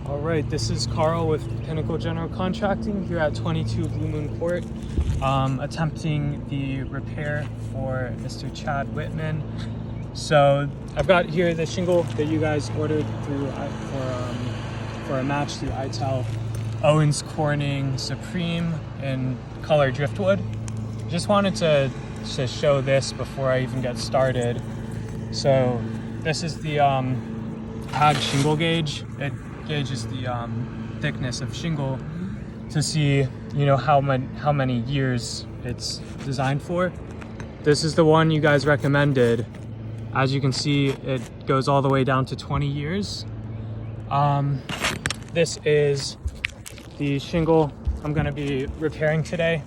All right, this is Carl with Pinnacle General Contracting here at 22 Blue Moon Court, attempting the repair for Mr. Chad Whitman. So I've got here the shingle that you guys ordered through for a match through ITEL, Owens Corning Supreme in color driftwood. Just wanted to show this before I even get started. So this is the pad shingle gauge. It gauges the thickness of shingle to see, how many years it's designed for. This is the one you guys recommended. As you can see, it goes all the way down to 20 years. This is the shingle I'm going to be repairing today.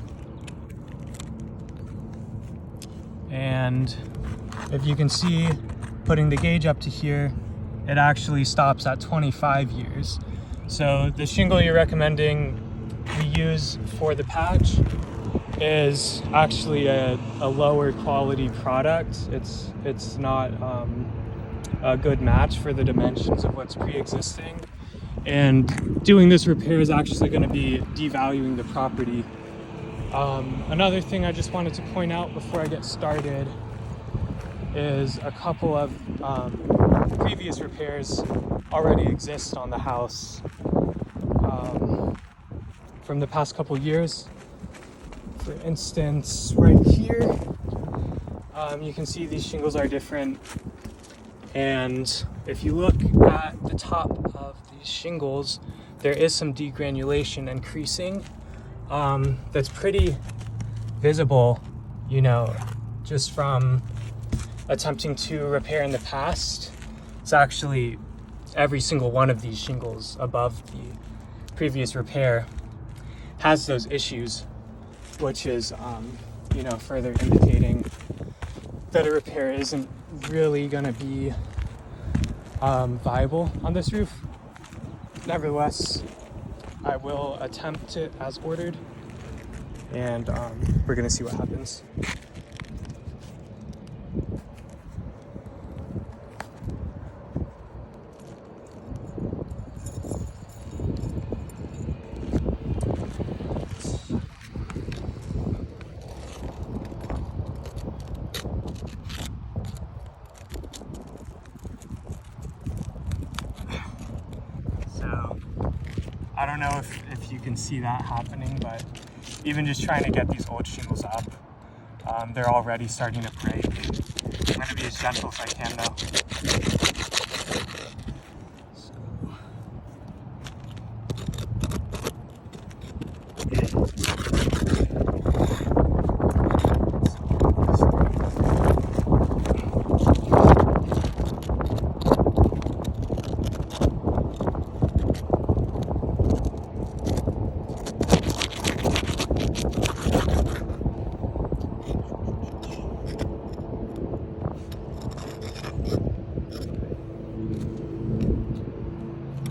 And if you can see, putting the gauge up to here, it actually stops at 25 years. So the shingle you're recommending we use for the patch is actually a lower quality product. It's not a good match for the dimensions of what's pre-existing. And doing this repair is actually going to be devaluing the property. Another thing I just wanted to point out before I get started is a couple of previous repairs already exist on the house from the past couple years. For instance, right here, you can see these shingles are different. And if you look at the top of these shingles, there is some degranulation and creasing that's pretty visible, just from attempting to repair in the past. It's actually every single one of these shingles above the previous repair has those issues, which is, further indicating that a repair isn't really going to be viable on this roof. Nevertheless, I will attempt it as ordered, and we're going to see what happens. I don't know if you can see that happening, but even just trying to get these old shingles up, they're already starting to break. I'm going to be as gentle as I can though.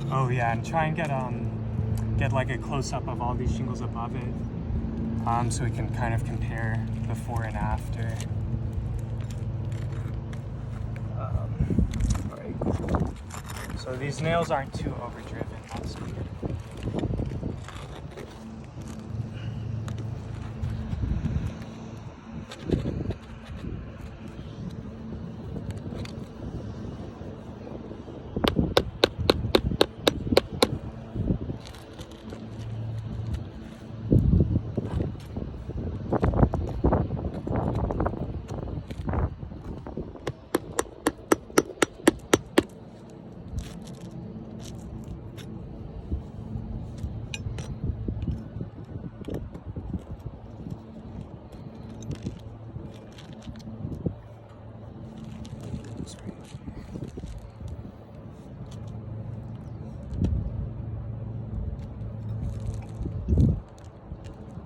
Oh yeah, and try and get like a close-up of all these shingles above it, so we can kind of compare before and after. All right. So these nails aren't too overdriven, that's good.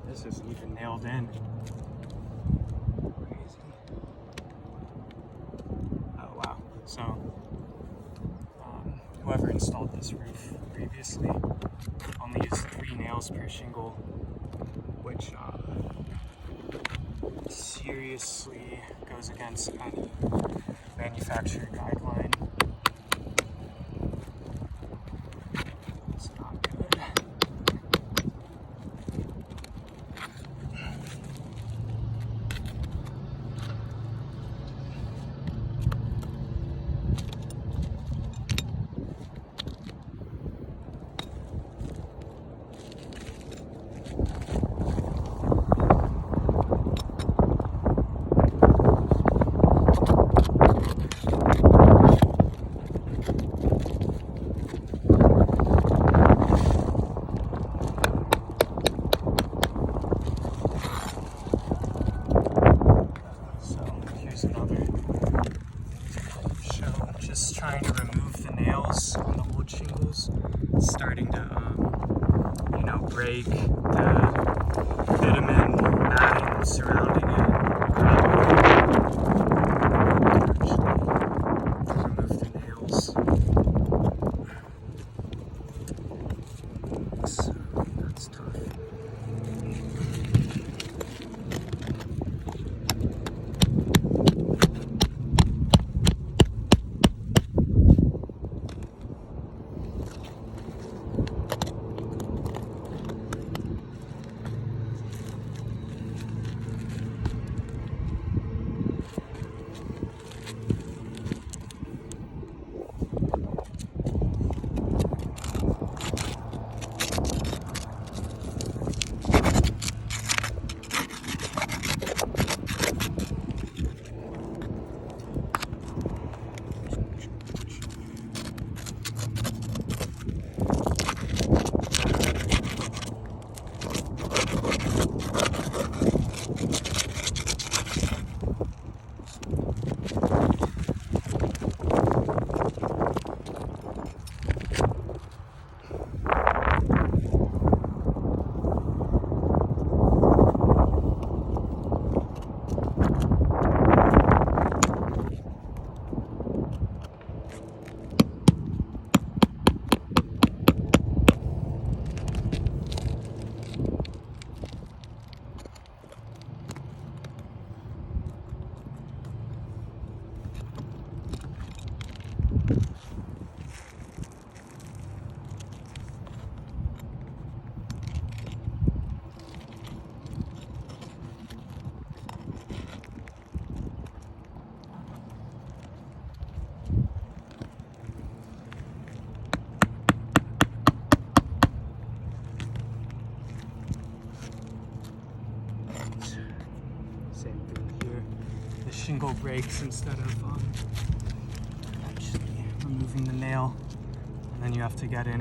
This isn't even nailed in. Crazy. Oh wow. So whoever installed this roof previously only used 3 nails per shingle, which seriously goes against any manufacturer guideline. it's starting to, break the vitamin matting surrounding it. Actually, remove the nails. So that's tough. Same thing here. The shingle breaks instead of actually removing the nail, and then you have to get in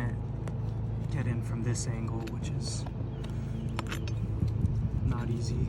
from this angle, which is not easy.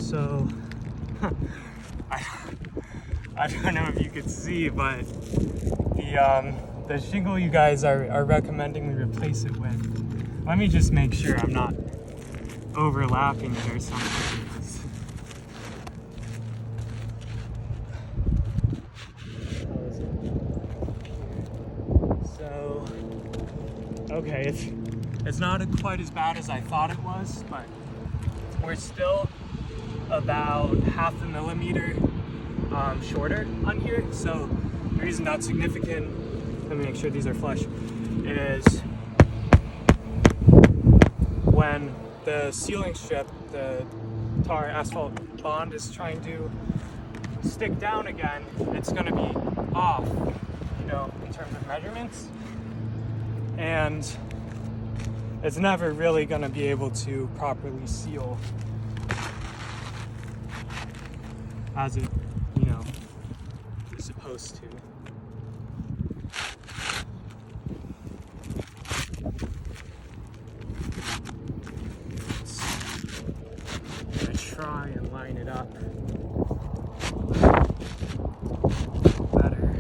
So I don't know if you could see, but the shingle you guys are recommending we replace it with. Let me just make sure I'm not overlapping it or something. So, okay, it's not quite as bad as I thought it was, but we're still about half a millimeter shorter on here. So the reason that's significant, let me make sure these are flush, is when the sealing strip, the tar asphalt bond is trying to stick down again, it's going to be off, you know, in terms of measurements, and it's never really going to be able to properly seal as it, you know, is supposed to. I'm gonna try and line it up better.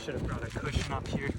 Should have brought a cushion up here.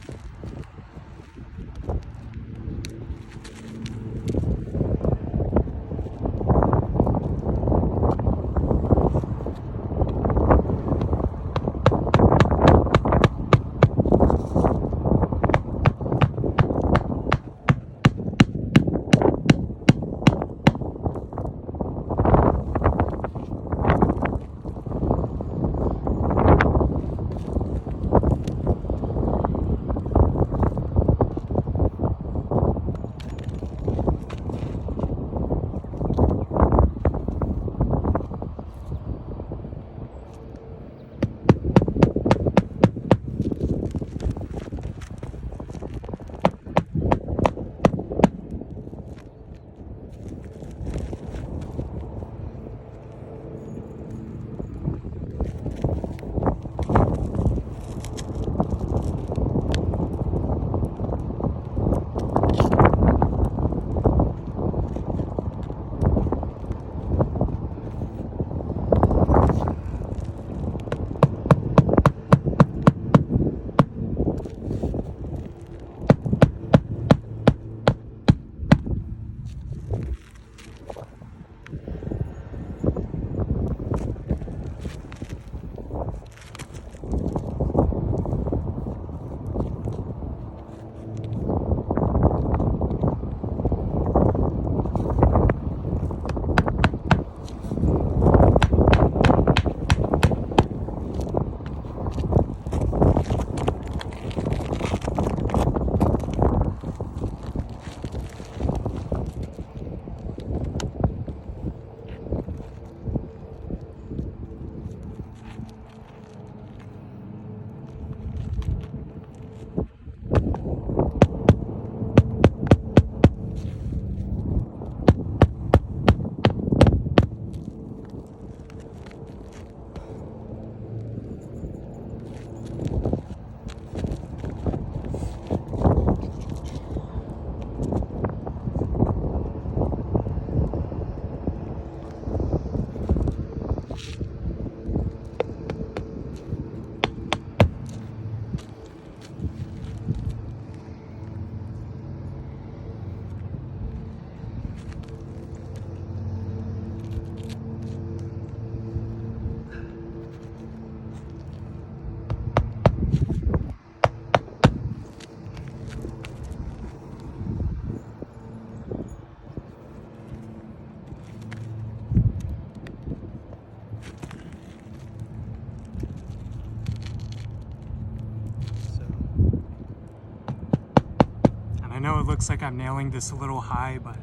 looks like I'm nailing this a little high, but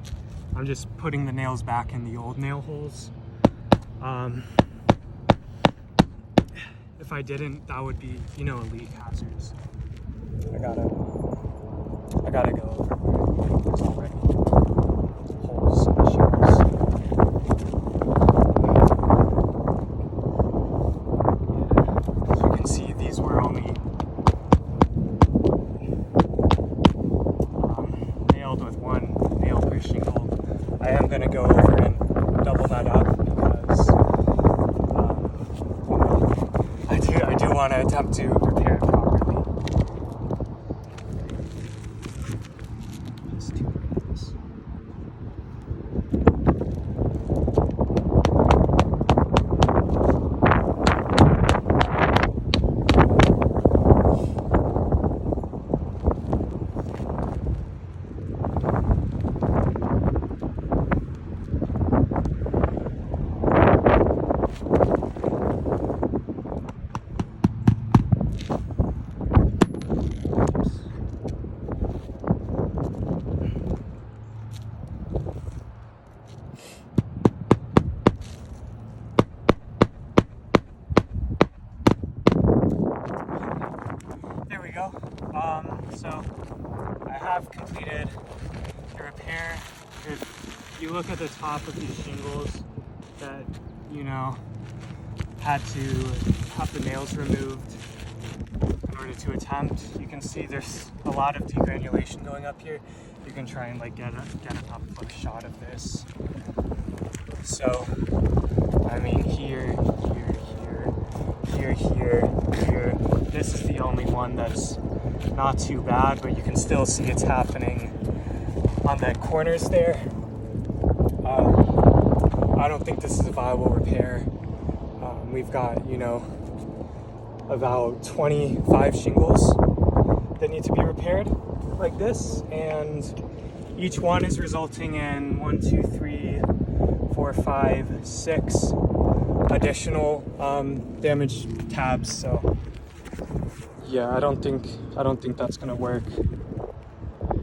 I'm just putting the nails back in the old nail holes. If I didn't, that would be, you know, a leak hazards. I gotta go over where there's already holes in the shingles. As you can see, these were only nailed with one nail per shingle. I am gonna go over and double that up because I do want to attempt to repair it properly. Just two nails. Go. So I have completed the repair. If you look at the top of these shingles that, you know, had to have the nails removed in order to attempt, you can see there's a lot of degranulation going up here. You can try and like get a top shot of this. So, I mean, here, this is the only one that's not too bad, but you can still see it's happening on the corners there. I don't think this is a viable repair. We've got, you know, about 25 shingles that need to be repaired like this, and each one is resulting in 1, 2, 3, 4, 5, 6 additional damaged tabs. So yeah, I don't think that's gonna work.